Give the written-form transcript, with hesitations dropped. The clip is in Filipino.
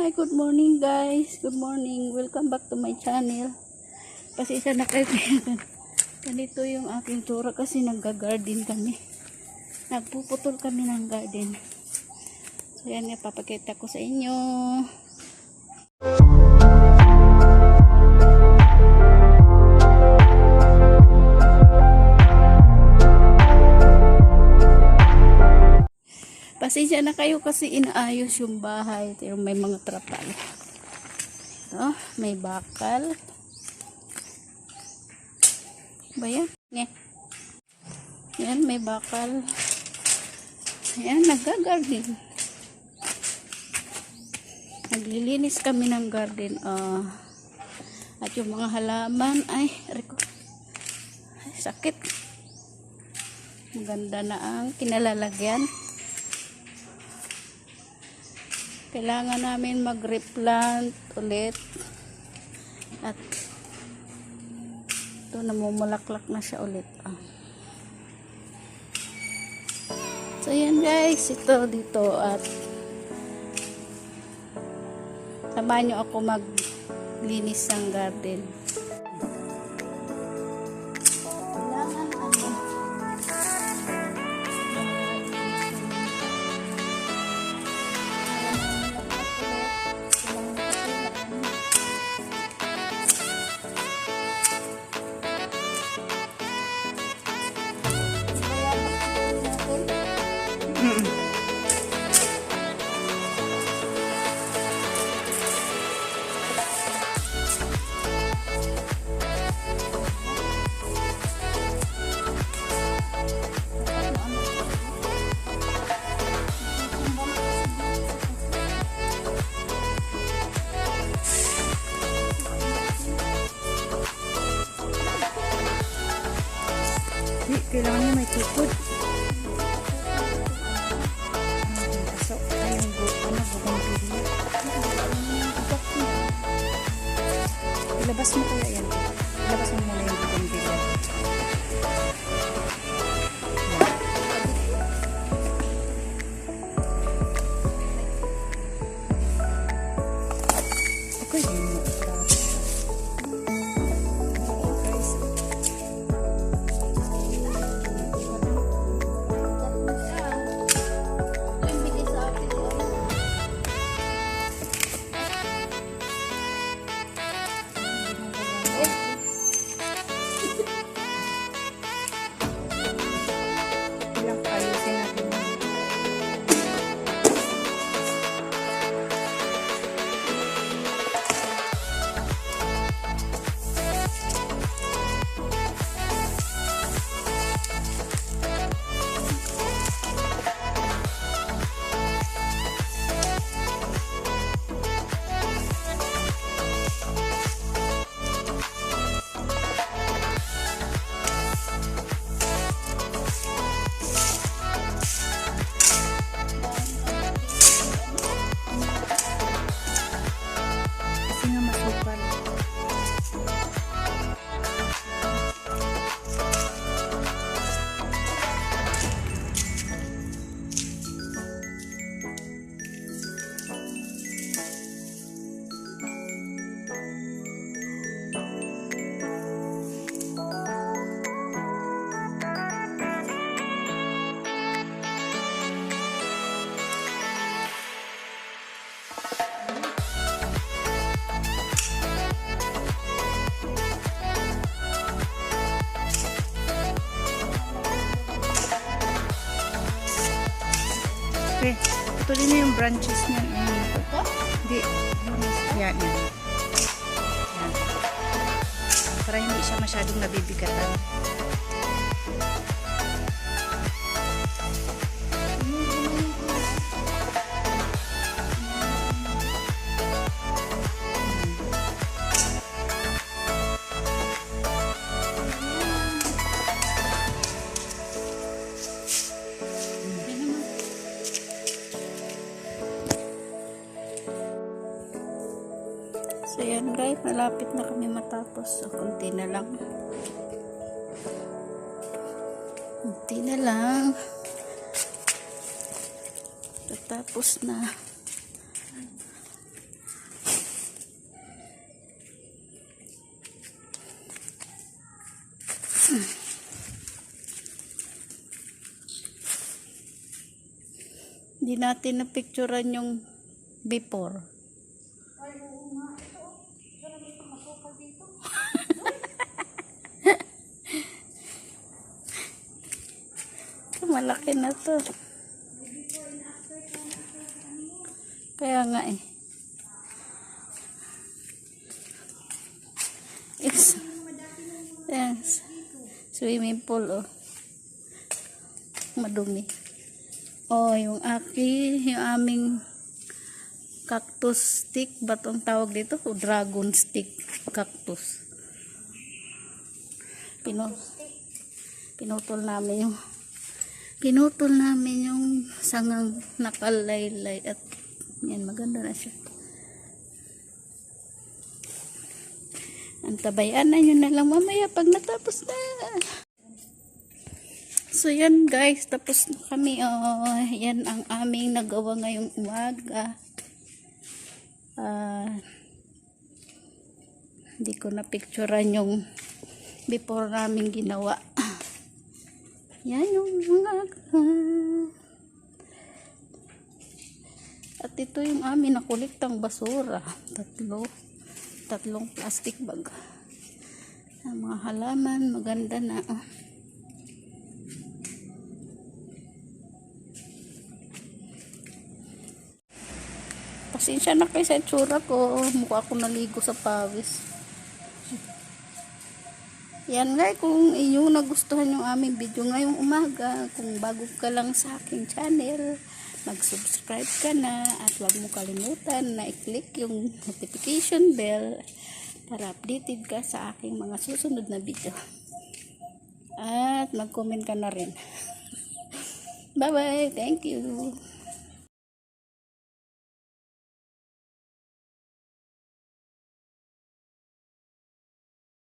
Hi, good morning guys. Good morning. Welcome back to my channel. Pasensya na kayo. Ganito yung aking tsura kasi nagga-garden kami. Nagpuputol kami ng garden. So yan nga, papakita ko sa inyo. Pasensya na kayo kasi inaayos yung bahay. Pero may mga trapal. Ito, may bakal. Ba yan? Yan, may bakal. Ayan, nagga-garden. Naglilinis kami ng garden. At yung mga halaman, ay sakit. Maganda na ang kinalalagyan. Kailangan namin mag-replant ulit. At ito, namumulaklak na siya ulit. So, yan guys. Ito dito. At samahan nyo ako maglinis ng garden. Kailangan niya may tukod. So, ayun bougainvillea. Ilabas mo kaya yan. Ilabas mo muna yung bougainvillea. Okay, yun mo. Okay, ito din yung branches niya. Hindi. Yan, yan. Yan. Para hindi siya masyadong nabibigatan. So yan guys, malapit na kami matapos. So, kunti na lang. Kunti na lang. Tatapos na. Hindi natin napicturean yung before. Ay, oo nga. Ito, parang ito masukal dito. Malaki na to. Kaya nga eh. Yes. Swimming pool oh. Madumi. Oh, yung aming cactus stick, batong tawag dito, o dragon stick cactus. Pinutol namin yung sangang nakalaylay at yan, maganda na siya. Antabayan na nyo na lang mamaya pag natapos na. So yan guys, tapos na kami. Oh, yan ang aming nagawa ngayong umaga. Hindi ko na picturean yung before namin ginawa. Yan yung umaga. At ito yung amin nakuliktang basura. Tatlong plastic bag. Ang mga halaman, maganda na. Pasensya na kayo sa itsura ko. Mukha ko naligo sa pawis. Yan nga, kung inyong nagustuhan yung aming video ngayong umaga, kung bago ka lang sa aking channel, mag-subscribe ka na at huwag mo kalimutan na i-click yung notification bell para updated ka sa aking mga susunod na video. At mag-comment ka na rin. Bye-bye. Thank you.